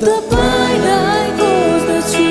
तपाईलाई खोज्दछु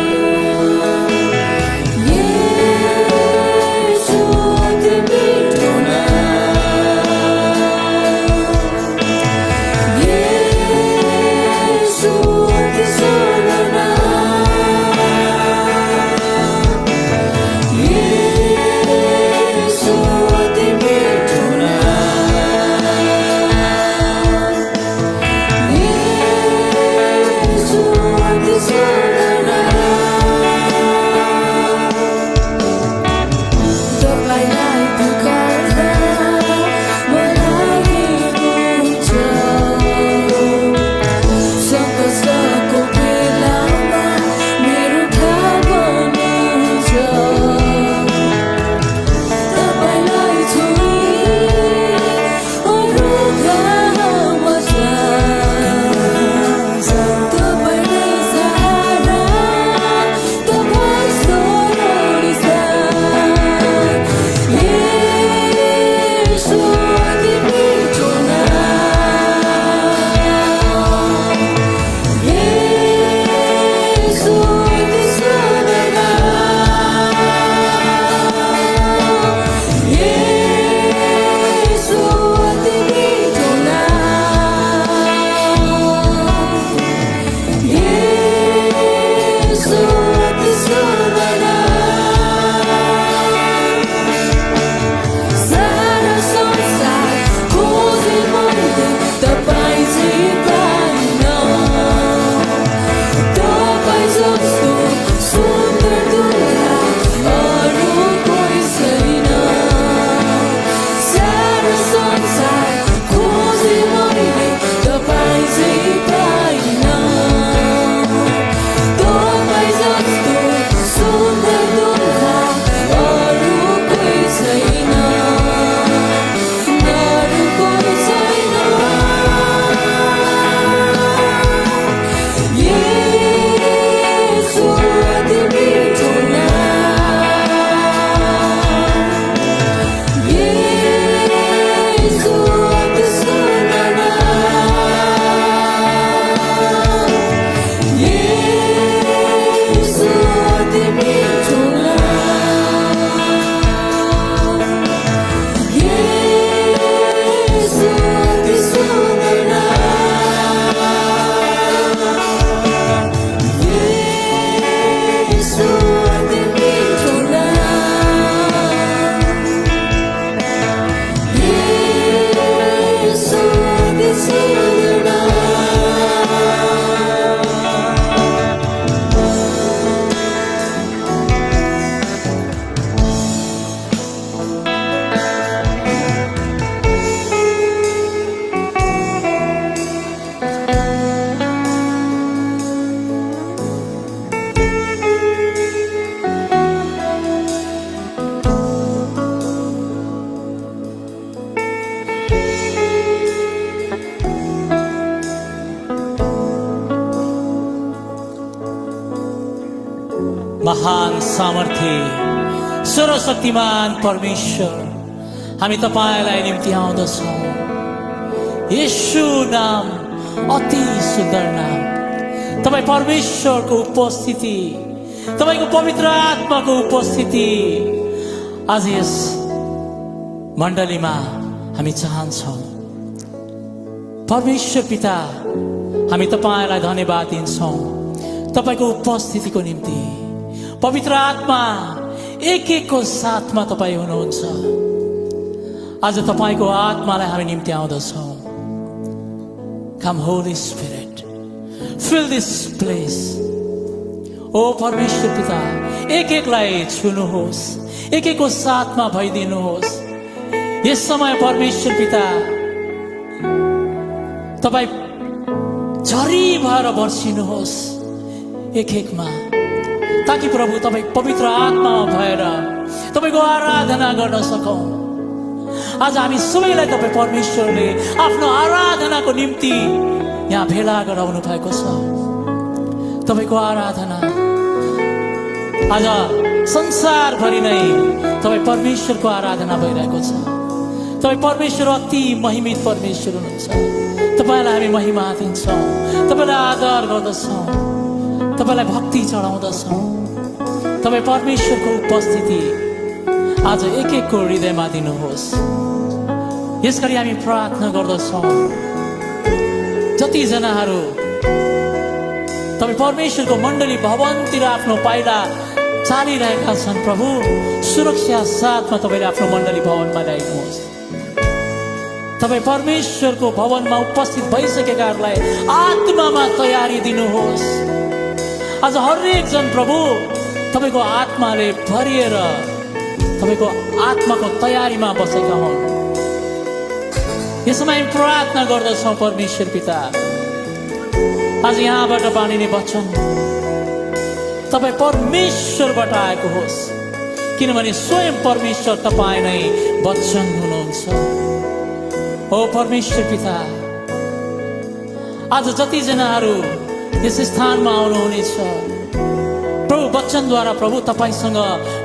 महान सामर्थ्य सर्वशक्तिमान परमेश्वर हामी तपाईलाई निम्ति आउँदछौं। येशू नाम अति सुन्दर नाम। तपाई परमेश्वरको उपस्थिति, तपाईको पवित्र आत्माको उपस्थिति आज यस मण्डलीमा हामी चाहन्छौं। परमेश्वर पिता, हामी तपाईलाई धन्यवाद दिन्छौं तपाईको उपस्थितिको निम्ति। पवित्र आत्मा एक एकको साथमा तपाई हुनुहुन्छ। आज तपाईको आत्मालाई हामी निम्ति आउँदछौं। Come Holy Spirit, fill this place. ओ परमेश्वर पिता, एक एकलाई छुनुहोस्, एक एकको साथमा भइदिनुहोस्। यस समय परमेश्वर पिता तपाई झरी भएर बर्सिनुहोस् एक एकमा, ताकि प्रभु तपाई पवित्र आत्मामा भएर तपाईको आराधना गर्न सकौं। आज हामी सबैलाई तपाई परमेश्वरले आफ्नो आराधनाको निम्ति यहाँ भेला गराउनु भएको छ। तपाईको आराधना आज संसारभरि नै तपाई परमेश्वरको आराधना भइरहेको छ। तपाई परमेश्वर अति महिमित परमेश्वर हुनुहुन्छ। तपाईलाई हामी महिमा दिन्छौँ, तपाईलाई आदर गर्दछौँ, तपाईलाई भक्ति चढाउँदछौँ। तपाईँ परमेश्वरको उपस्थिति आज एक एकको हृदयमा दिनुहोस्। यसगरी हामी प्रार्थना गर्दछौँ, जतिजनाहरू तपाईँ परमेश्वरको मण्डली भवनतिर आफ्नो पाइला चालिरहेका छन्, प्रभु सुरक्षा साथमा तपाईँले आफ्नो मण्डली भवनमा ल्याइनुहोस्। तपाईँ परमेश्वरको भवनमा उपस्थित भइसकेकाहरूलाई आत्मामा तयारी दिनुहोस्। आज हरेक जन प्रभु तपाईँको आत्माले भरिएर तपाईँको आत्माको तयारीमा बसेका हुन्। यसमा हामी प्रार्थना गर्दछौँ परमेश्वर पिता, आज यहाँबाट बाँडिने वचन तपाईँ परमेश्वरबाट आएको होस्, किनभने स्वयं परमेश्वर तपाईँ नै वचन हुनुहुन्छ। ओ परमेश्वर पिता, आज जतिजनाहरू यस स्थानमा आउनुहुनेछ प्रभु, वचनद्वारा प्रभु तपाईँसँग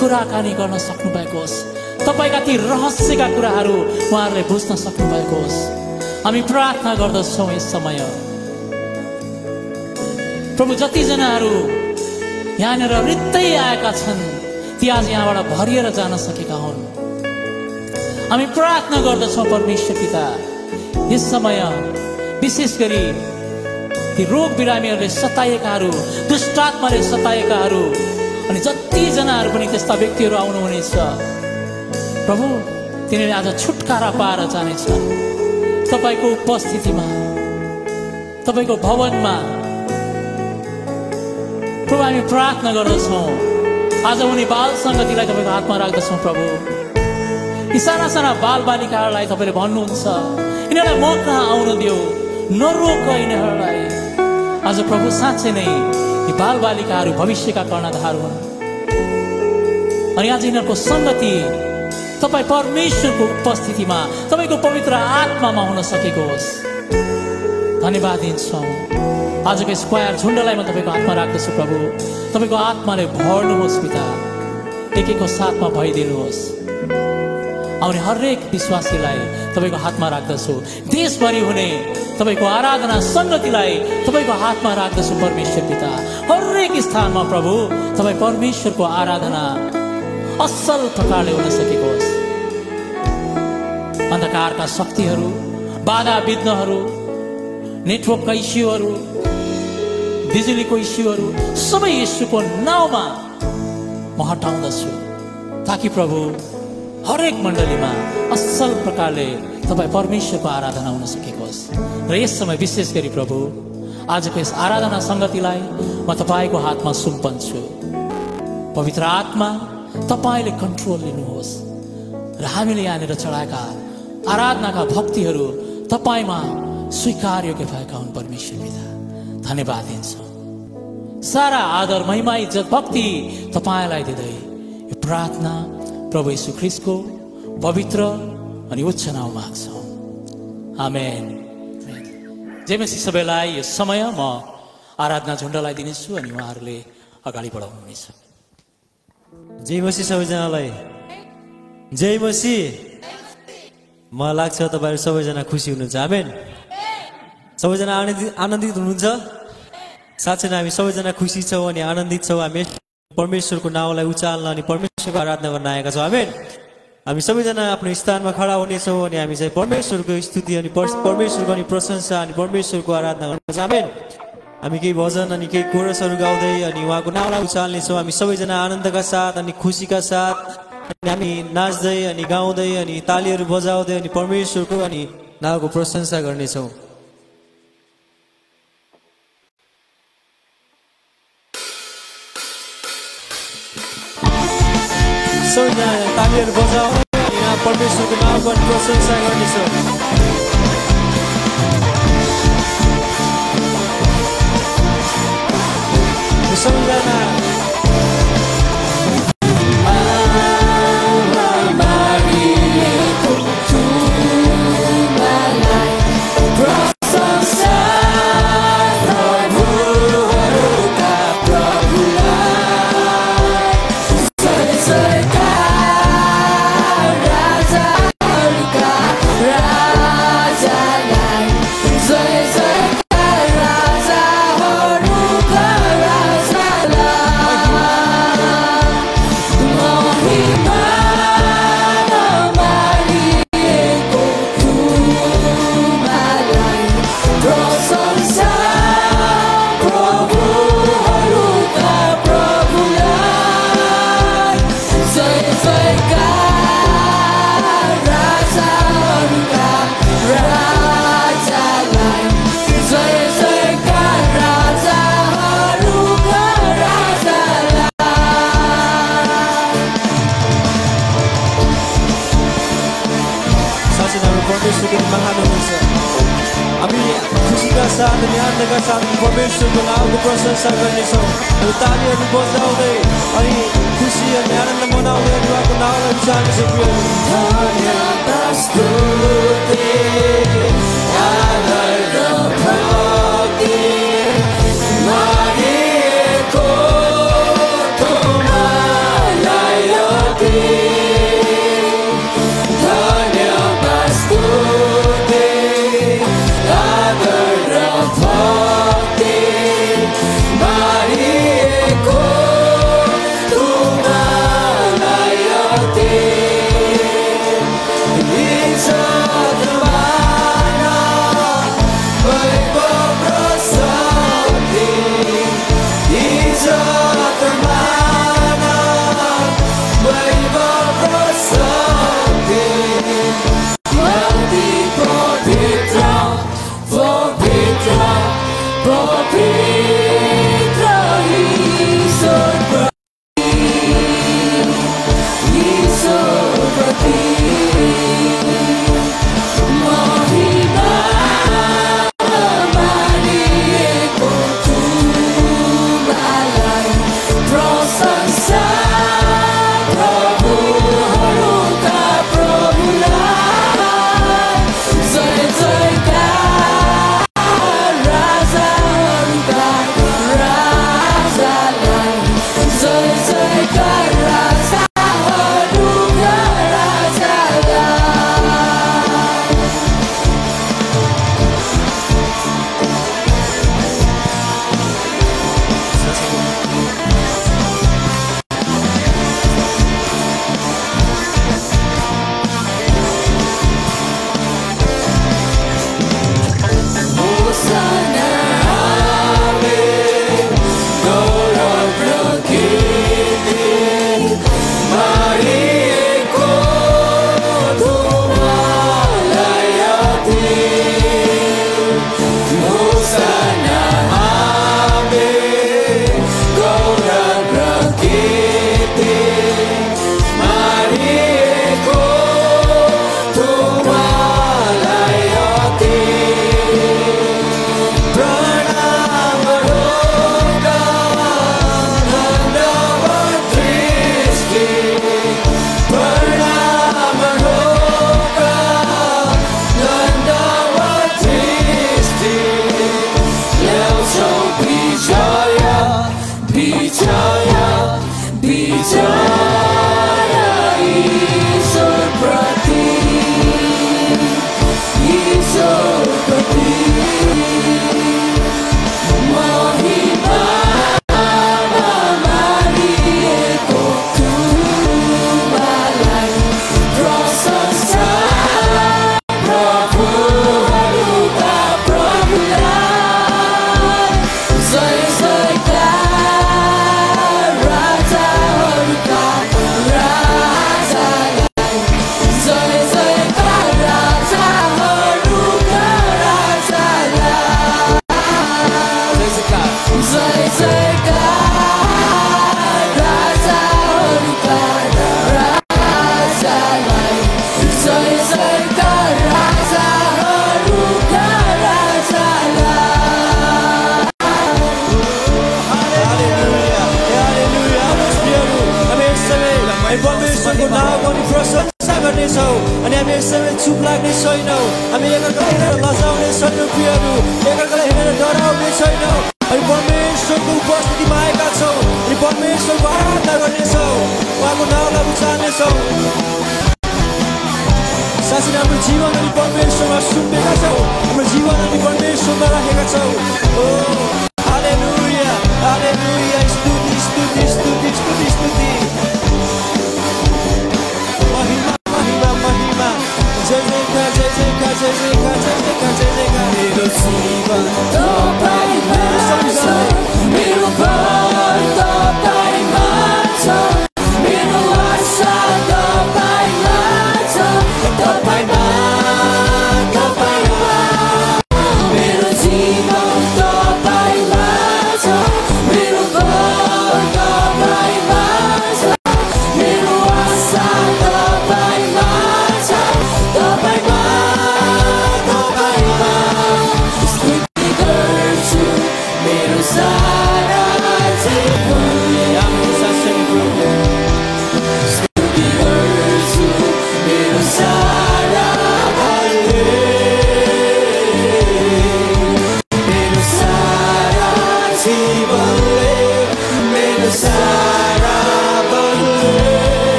कुराकानी गर्न सक्नु भएको होस्, तपाईँका ती रहस्यका कुराहरू उहाँहरूले बुझ्न सक्नु भएको होस्। हामी प्रार्थना गर्दछौँ यस समय प्रभु, जतिजनाहरू यहाँनिर रित्तै आएका छन् ती आज यहाँबाट भरिएर जान सकेका हुन्। हामी प्रार्थना गर्दछौँ परमेश्वर पिता, यस समय विशेष गरी ती रोग बिरामीहरूले सताएकाहरू, दुष्टात्माले सताएकाहरू अनि जतिजनाहरू पनि त्यस्ता व्यक्तिहरू आउनुहुनेछ प्रभु, तिनीहरूले आज छुटकारा पाएर जानेछन् तपाईँको उपस्थितिमा, तपाईँको भवनमा। प्रभु हामी प्रार्थना गर्दछौँ, आज उनी बाल सङ्गतिलाई तपाईँको हातमा राख्दछौँ प्रभु। यी साना साना बाल बालिकाहरूलाई तपाईँले भन्नुहुन्छ यिनीहरूलाई म कहाँ आउन दियो, नरोक यिनीहरूलाई। आज प्रभु साँच्चै नै यी बाल बालिकाहरू भविष्यका कर्णधार हुन् अनि आज यिनीहरूको सङ्गति तपाईँ परमेश्वरको उपस्थितिमा तपाईँको पवित्र आत्मामा हुन सकेको होस्। धन्यवाद दिन्छौँ। आजको यस क्वायर झुन्डलाई म तपाईँको हातमा राख्दछु प्रभु, तपाईँको आत्माले भर्नुहोस् पिता, एक एकको साथमा भइदिनुहोस्। आउने हरेक विश्वासीलाई तपाईँको हातमा राख्दछु, देशभरि हुने तपाईँको आराधना सङ्गतिलाई तपाईँको हातमा राख्दछु परमेश्वर पिता। हरेक स्थानमा प्रभु तपाईँ परमेश्वरको आराधना असल प्रकारले हुन सकेको होस्। अन्धकारका शक्तिहरू, बाधा विघ्नहरू, नेटवर्कका इस्युहरू, बिजुलीको इस्युहरू सबै यीशुको नाउँमा म हटाउँदछु, ताकि प्रभु हरेक मण्डलीमा असल प्रकारले तपाईँ परमेश्वरको आराधना हुन सकेको होस्। र यस समय विशेष गरी प्रभु आजको यस आराधना सङ्गतिलाई म तपाईँको हातमा सुम्पन्छु। पवित्र आत्मा तपाईँले कन्ट्रोल लिनुहोस् र हामीले यहाँनिर चढाएका आराधनाका भक्तिहरू तपाईँमा स्वीकार योग्य भएका हुन् परमेश्वर पिता। धन्यवाद दिन्छौँ। सारा आदर, महिमा, इज्जत, भक्ति तपाईँलाई दिँदै यो प्रार्थना प्रभु यीशु ख्रीष्टको पवित्र अनि उच्च नाम माग्छौँ। आमेन। जय मसीह। सबैलाई यो समय म आराधना झुन्डलाई दिनेछु अनि उहाँहरूले अगाडि बढाउनुहुनेछ। जय मसीह सबैजनालाई। जय मसीह। मलाई लाग्छ तपाईँहरू सबैजना खुसी हुनुहुन्छ। आमेन। सबैजना आनन्दित हुनुहुन्छ। साँच्चै नै हामी सबैजना खुसी छौँ अनि आनन्दित छौँ। हामी परमेश्वरको नाउँलाई उचाल्न अनि परमेश्वरको आराधना गर्न आएका छौँ। आमेन। हामी सबैजना आफ्नो स्थानमा खडा हुनेछौँ अनि हामी चाहिँ परमेश्वरको स्तुति अनि परमेश्वरको अनि प्रशंसा अनि परमेश्वरको आराधना गर्नेछौँ। आमेन। हामी केही भजन अनि केही कोरसहरू गाउँदै अनि उहाँको नाउँलाई उचाल्नेछौँ। हामी सबैजना आनन्दका साथ अनि खुसीका साथ अनि हामी नाच्दै अनि गाउँदै अनि तालीहरू बजाउँदै अनि परमेश्वरको अनि नाउँको प्रशंसा गर्नेछौँ। सबैजना तालीहरू बजाउँदै अनि परमेश्वरको नाउँको अनि प्रशंसा गर्नेछौँ। सबैजना Raja चाहनुहुन्छ हामी खुसीका साथ अनि आनन्दका साथ परमेश्वरको नामको प्रशंसा गर्नेछौँ तालीहरू बजाउँदै अनि खुसी अनि आनन्द मनाउँदै उहाँको नामलाई उचाल्नेछौँ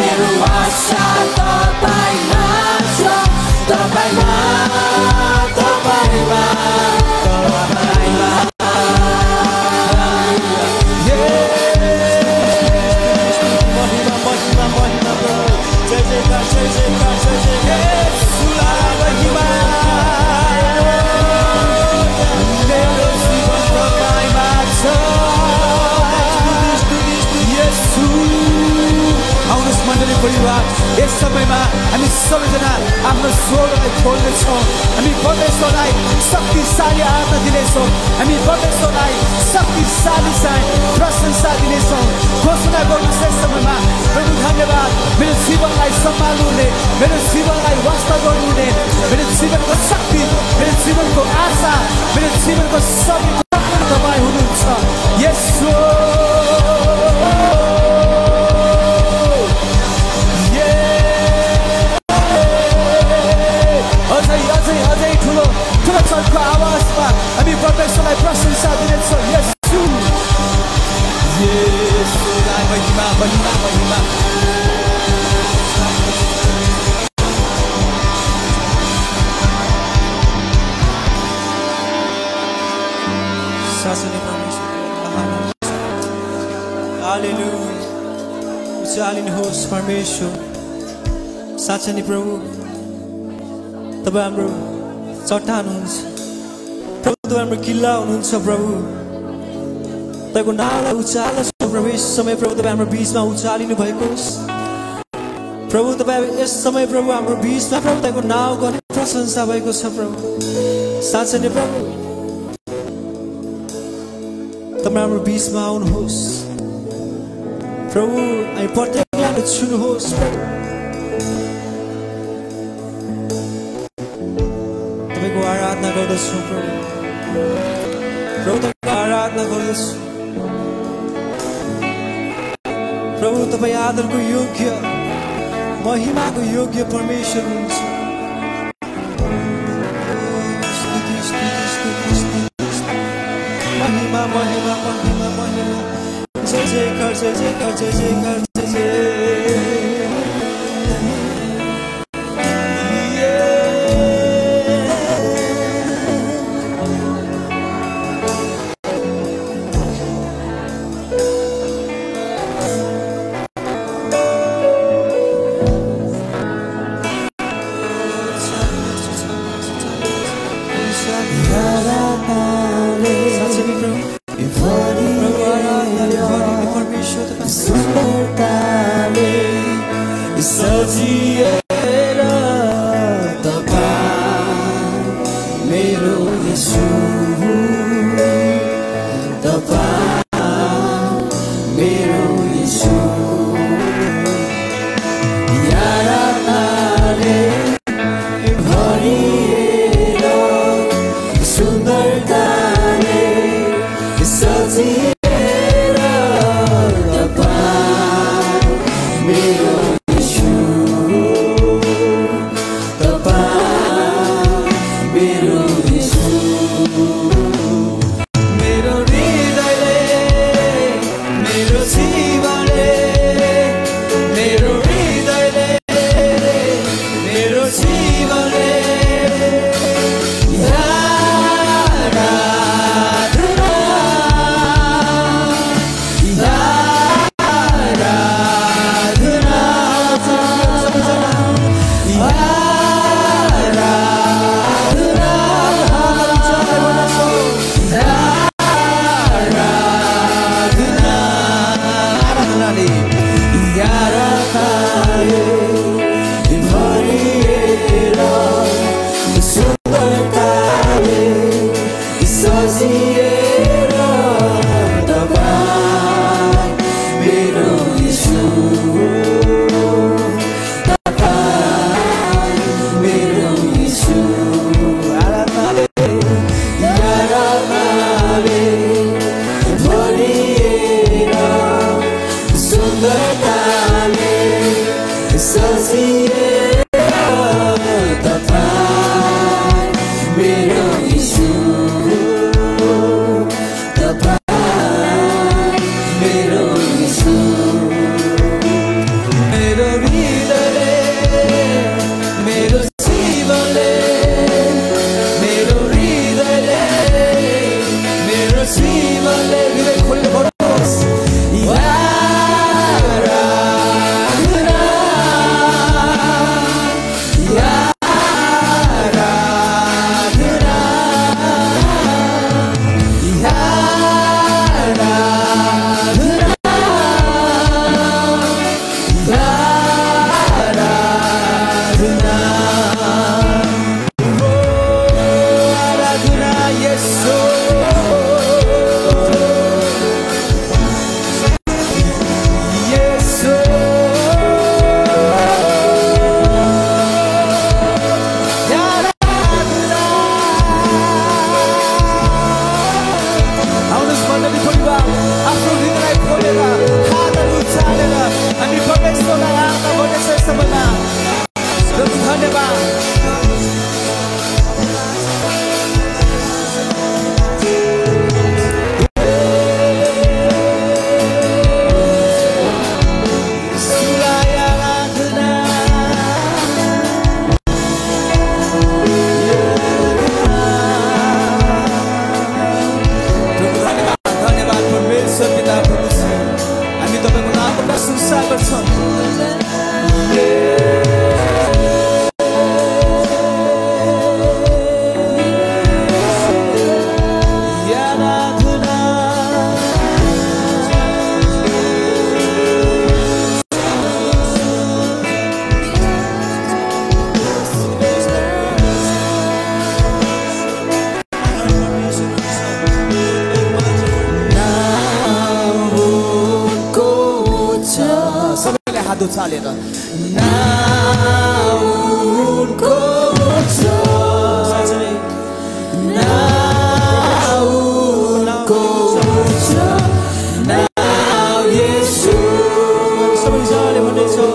मेरो आशा तपाईमा छ, तपाईमा परिवार यस समयमा हामी सबैजना आफ्नो स्वरलाई खोल्नेछौँ हामी परमेश्वरलाई शक्तिशाली आराधना दिनेछौँ हामी परमेश्वरलाई शक्तिशाली चाहिँ प्रशंसा दिनेछौँ घोषणा गर्नुहोस् यस समयमा प्रभु धन्यवाद मेरो जीवनलाई सम्हाल्नुहुने मेरो जीवनलाई वास्ता गर्नुहुने मेरो जीवनको शक्ति मेरो जीवनको आशा मेरो जीवनको सबै तपाईँ हुनुहुन्छ यसो अझै ठुलो चर्को आवाजमा हामी परमेश्वरलाई प्रशंसा दिनेछौँ यसो यसोलाई महिमा महिमा महिमा शासने परमेश्वर हालेलुया उचालिनुहोस् परमेश्वर साँच्चै नै प्रभु तपाईँ हाम्रो चट्टान हुनुहुन्छ प्रभु तपाईँ हाम्रो किल्ला हुनुहुन्छ प्रभु तपाईँको नामलाई उचाल्न प्रभु यस समय प्रभु तपाईँ हाम्रो बिचमा उचालिनु भएको होस् प्रभु तपाईँ यस समय प्रभु हाम्रो बिचमा प्रभु तपाईँको नाम गर्ने प्रशंसा भएको छ प्रभु साँच्चै नै प्रभु तपाईँ हाम्रो बिचमा आउनुहोस् प्रभु हामी प्रत्येकलाई छुनुहोस् प्रभु तपाईँको आराधना गर्दछु प्रभु तपाईँको आराधना गर्दछु प्रभु तपाईँ आदरको योग्य महिमाको योग्य परमेश्वर हुनुहुन्छ महिमा महिमा महिमा महिमा जय जयकार जय जयकार जय जयकार जय जय मेरो जीवनले उचालेर नाउँ उनको छ नाउँ उनको छ नाउँ येशू सबैजनाले भन्दैछौ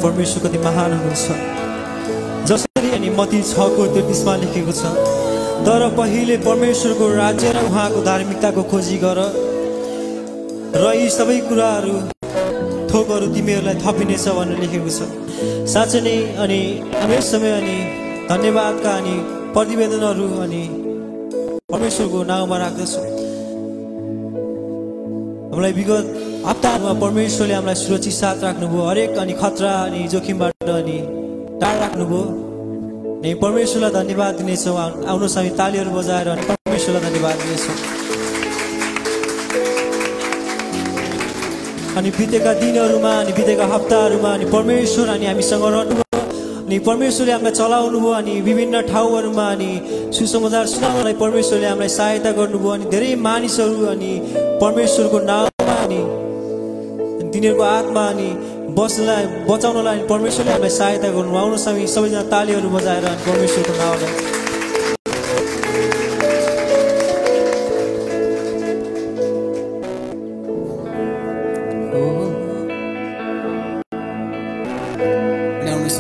परमेश्वर कति महान हुनुहुन्छ। जसरी अनि मत्ती 6:33 लेखेको छ, तर पहिले परमेश्वरको राज्य र उहाँको धार्मिकताको खोजी गर र यी सबै कुराहरू थोकहरू तिमीहरूलाई थपिनेछ भनेर लेखेको छ। साँच्चै नै अनि हामी समय अनि धन्यवादका अनि प्रतिवेदनहरू अनि परमेश्वरको नाउँमा राख्दछौँ। हामीलाई विगत हप्तामा परमेश्वरले हामीलाई सुरक्षित साथ राख्नुभयो, हरेक अनि खतरा अनि जोखिमबाट अनि टाढा राख्नुभयो। हामी परमेश्वरलाई धन्यवाद दिनेछौँ। आउनुहोस् हामी तालीहरू बजाएर परमेश्वरलाई धन्यवाद दिनेछौँ। अनि बितेका दिनहरूमा अनि बितेका हप्ताहरूमा अनि परमेश्वर अनि हामीसँग रहनुभयो अनि परमेश्वरले हामीलाई चलाउनु भयो अनि विभिन्न ठाउँहरूमा अनि सुसमाचार सुनाउनलाई परमेश्वरले हामीलाई सहायता गर्नुभयो अनि धेरै मानिसहरू अनि परमेश्वरको नाममा अनि तिनीहरूको आत्मा अनि बस्नलाई बचाउनलाई अनि परमेश्वरले हामीलाई सहायता गर्नुभयो। आउनुहोस् हामी सबैजना तालीहरू बजाएर अनि परमेश्वरको नामलाई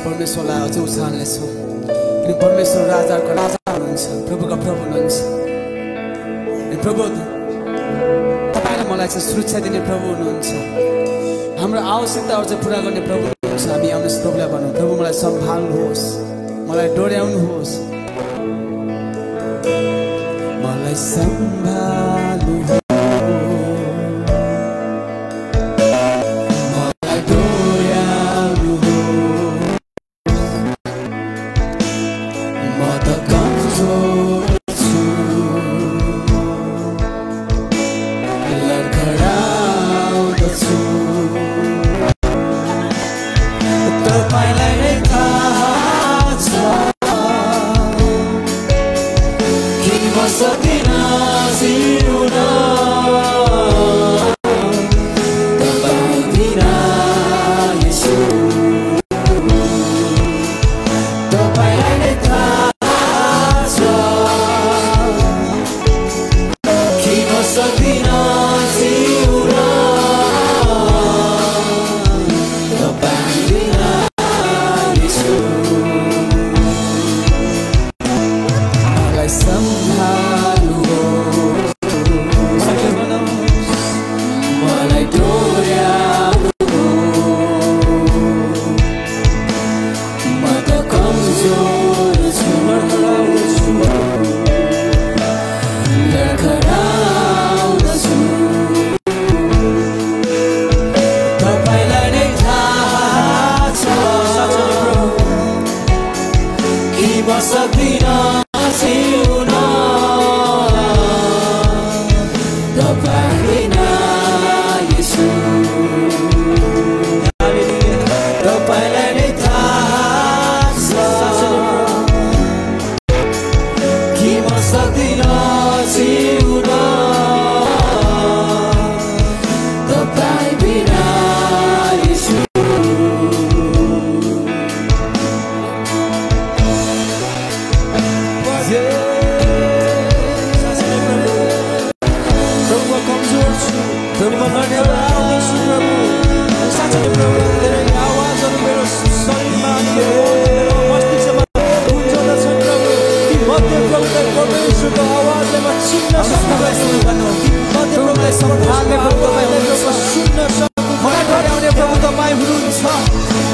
परमेश्वरलाई अझै उचाल्ने छौँ किन परमेश्वर राजाको राजा हुनुहुन्छ, प्रभुका प्रभु हुनुहुन्छ। प्रभु तपाईँले मलाई चाहिँ सुरक्षा दिने प्रभु हुनुहुन्छ, हाम्रो आवश्यकताहरू चाहिँ पुरा गर्ने प्रभु हुनुहुन्छ। हामी आउनुहोस् प्रभुलाई भनौँ, प्रभु मलाई सम्हाल्नुहोस्, मलाई डोर्याउनुहोस्, मलाई सम्हाल्नुहोस्।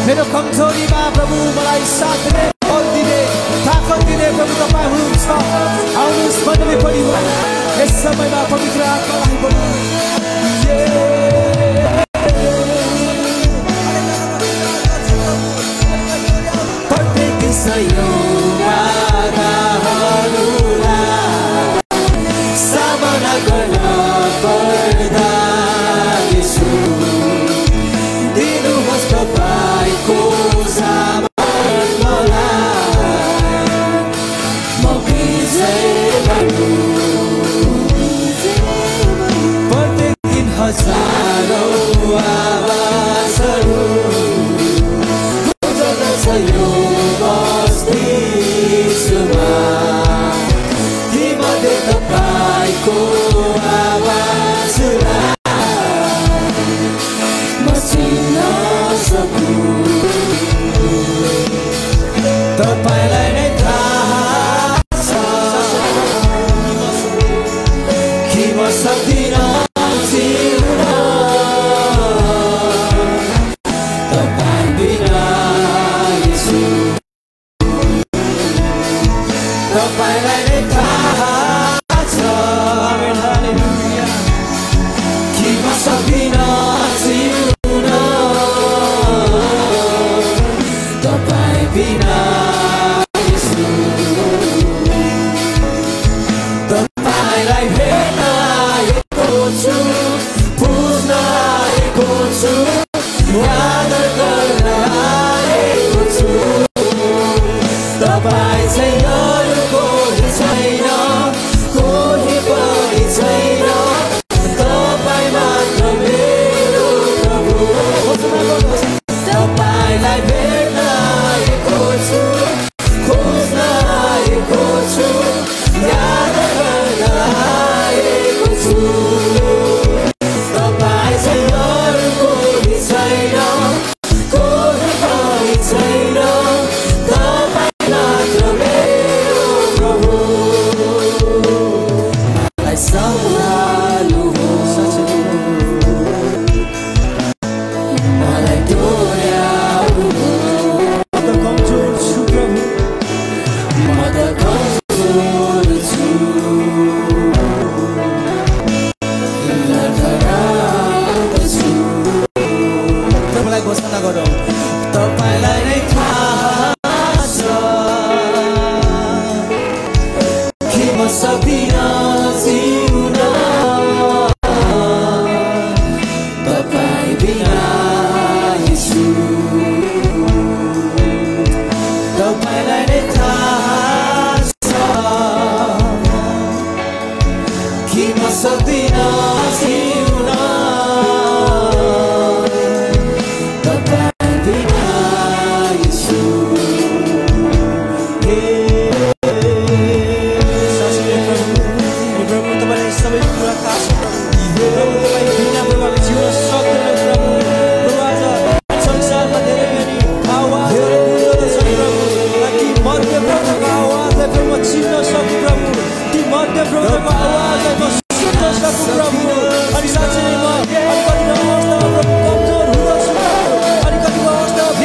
मेरो कमजोरीमा प्रभु मलाई साथ दिने, बल दिने, ताकत दिने प्रभु तपाईँ हुनुहुन्छ। आउनुहोस् मण्डली परिवार, यस समयमा पवित्र आत्मालाई बोलाउँ। प्रत्येक सामना गर्न पर्दा यसो दिनुहोस् तपाईँको सामान मलाई, म विजय बन्नु। प्रत्येक दिन हजारौँ आवाजहरू गुन्जन्छ यो बस्तीमा, तीमध्ये तपाईँको आवाजलाई म चिन्न सकूँ। तपाईँलाई नै थाहा छ कि म सक्दिनँ जिउन तपाईँ बिना यसो। तपाईँलाई नै थाहा छ कि म सक्दिनँ जिउन तपाईँ बिना यसो। सक्दिन जिउन तपाईँ बिना यीशु प्रभु तपाईँले सबै कुरा थाहा छ प्रभु तपाईँ बिना प्रभु हामी जिउन सक्दैनौँ प्रभु आज संसारमा धेरै गरी आवाजहरू गुन्जदछन् प्रभु ती मध्य प्रभुको आवाजलाई प्रभु म चिन्न सकु प्रभु ती मध्य प्रभुको आवाजलाई म सुन्न सकु प्रभु अनि साँच्चै म कतिको अवस्थामा प्रभु कमजोर हुँदछु प्रभु अनि कतिको अवस्थामा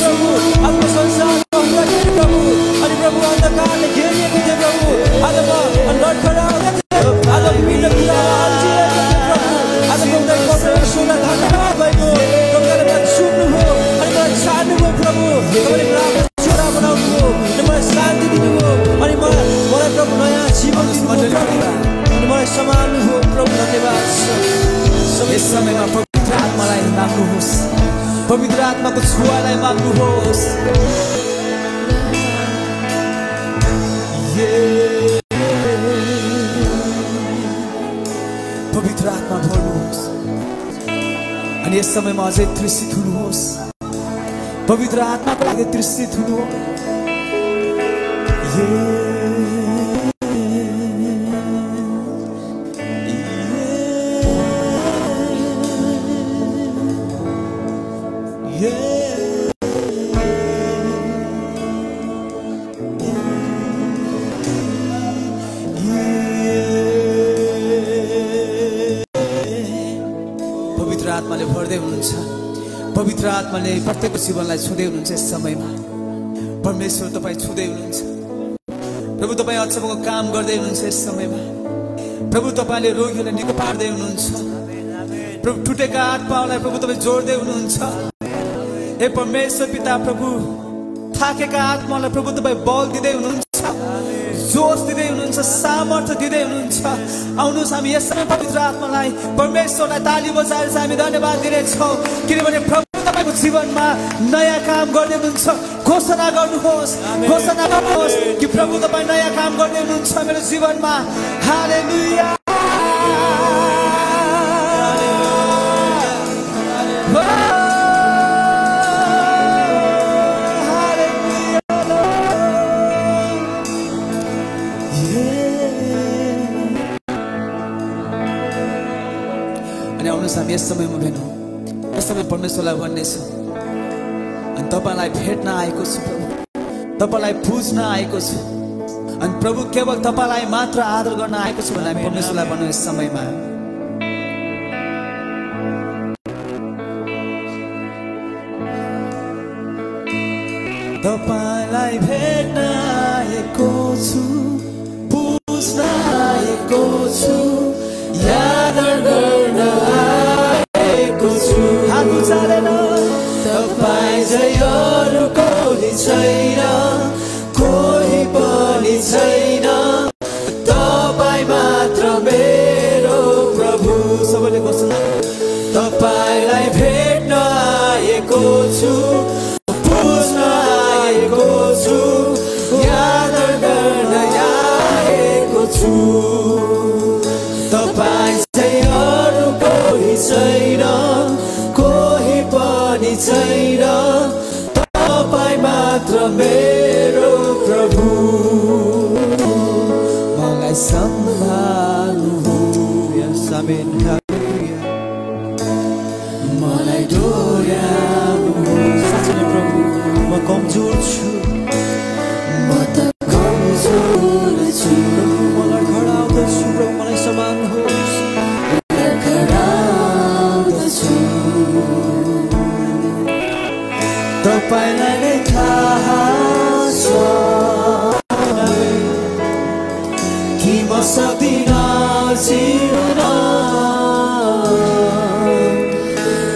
प्रभु आफ्नो संसारको हुँदाखेरि प्रभु अनि प्रभु अन्धकारले घेरिएको थियो प्रभु आज म लडखडाउँदै थियो आज विभिन्न कुराहरू अल्झिरहेको थियो प्रभु आज प्रभुले परमेश्वरलाई धन्यवाद भएको प्रभुले मलाई सुन्नुभयो अनि मलाई छाड्नुभयो प्रभु तपाईँले मलाई छोरा बनाउनुभयो अनि मलाई शान्ति दिनुभयो अनि मलाई प्रभु नयाँ जीवन दिनुभयो प्रभु अनि मलाई सम्हाल्नुभयो प्रभु धन्यवाद यस समयमा पवित्र आत्मालाई माग्नुहोस् पवित्र आत्माको छुवालाई माग्नुहोस् पवित्र आत्मा भर्नुहोस् अनि यस समयमा अझै तृषित हुनुहोस् पवित्र आत्माको लागि तृषित हुनुहोस् पवित्र आत्माले भर्दै हुनुहुन्छ पवित्र आत्माले प्रत्येकको जीवनलाई छुँदै हुनुहुन्छ यस समयमा परमेश्वर तपाईँ छुँदै हुनुहुन्छ प्रभु तपाईँ अचम्मको काम गर्दै हुनुहुन्छ यस समयमा प्रभु तपाईँले रोगीहरूलाई निको पार्दै हुनुहुन्छ प्रभु टुटेका आत्मालाई प्रभु तपाईँ जोड्दै हुनुहुन्छ हे परमेश्वर पिता प्रभु थाकेका आत्मालाई प्रभु तपाईँ बल दिँदै हुनुहुन्छ जोश दिँदै हुनुहुन्छ सामर्थ्य दिँदै हुनुहुन्छ आउनुहोस् हामी यस समय पवित्र आत्मालाई परमेश्वरलाई ताली बजाएर चाहिँ हामी धन्यवाद दिनेछौँ किनभने प्रभु तपाईँको जीवनमा नयाँ काम गर्दै हुनुहुन्छ घोषणा गर्नुहोस् कि प्रभु तपाईँ नयाँ काम गर्दै हुनुहुन्छ मेरो जीवनमा हालेलुया हामी यस समयमा भेटौँ यस समय परमेश्वरलाई भन्नेछौँ अनि तपाईँलाई भेट्न आएको छु प्रभु तपाईँलाई पुज्न आएको छु अनि प्रभु केवल तपाईँलाई मात्र आदर गर्न आएको छु भने हामी परमेश्वरलाई भनौँ यस समयमा तपाईँलाई भेट्न आएको छु पुज्न आएको छु याद गर्न तपाईँ झै अरू कोही छैन कोही पनि छैन तपाईँ मात्र मेरो प्रभु सबैले घोषणा तपाईँलाई भेट्न आएको छु पुज्न आएको छु याद गर्न आएको छु तपाईँ झै अरू कोही छैन कोही पनि छैन तपाईँ मात्र मेरो प्रभु मलाई सम्हाल्नुहोस् आमेन मलाई डोर्याउनुहोस् साँच्चै प्रभु म कमजोर छु म त कमजोर छु म लडखडाउँदछु प्रभु मलाई सम्हाल्नुहोस् तपाईँलाई नै थाहा छ कि म सक्दिनँ जिउन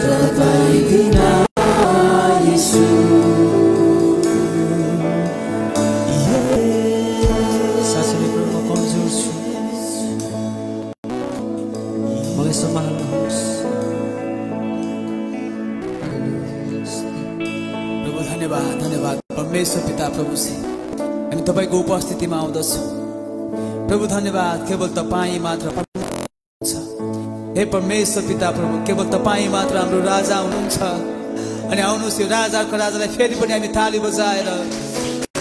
तपाईँ बिना यीशु साँच्चै प्रभु म कमजोर छु मलाई सम्हाल्नुहोस् धन्यवाद परमेश्वर पिता प्रभु हामी तपाईँको उपस्थितिमा आउँदछौँ प्रभु धन्यवाद केवल तपाईँ मात्र हे परमेश्वर पिता प्रभु केवल तपाईँ मात्र हाम्रो राजा हुनुहुन्छ अनि आउनुहोस् यो राजाको राजालाई फेरि पनि हामी ताली बजाएर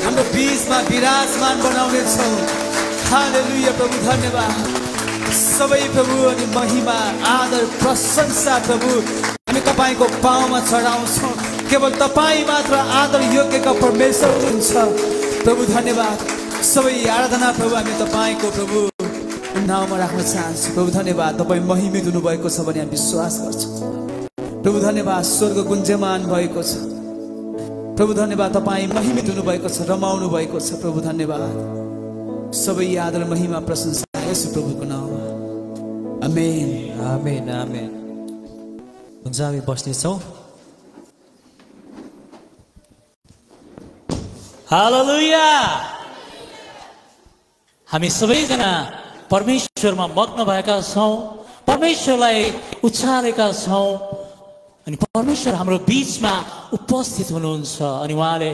हाम्रो बीचमा विराजमान बनाउने छौँ हालेलुया प्रभु धन्यवाद सबै प्रभु अनि महिमा आदर प्रशंसा प्रभु हामी तपाईको पाउमा चढाउँछौँ केवल तपाईँ मात्र आदर योग्यका परमेश्वर हुनुहुन्छ प्रभु धन्यवाद सबै आराधना प्रभु हामी तपाईको प्रभु नाममा राख्न चाहन्छु प्रभु धन्यवाद तपाईँ महिमित हुनुभएको छ भने हामी विश्वास गर्छौँ प्रभु धन्यवाद स्वर्ग गुन्जमान भएको छ प्रभु धन्यवाद तपाईँ महिमित हुनुभएको छ रमाउनु भएको छ प्रभु धन्यवाद सबै आदर महिमा प्रशंसा यसु प्रभुको नाममा आमेन आमेन आमेन हुन्छ हामी बस्नेछौँ हालेलुया हामी सबैजना परमेश्वरमा मग्न भएका छौँ परमेश्वरलाई उचालेका छौँ अनि परमेश्वर हाम्रो बीचमा उपस्थित हुनुहुन्छ अनि उहाँले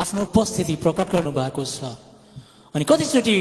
आफ्नो उपस्थिति प्रकट गर्नु भएको छ अनि कतिचोटि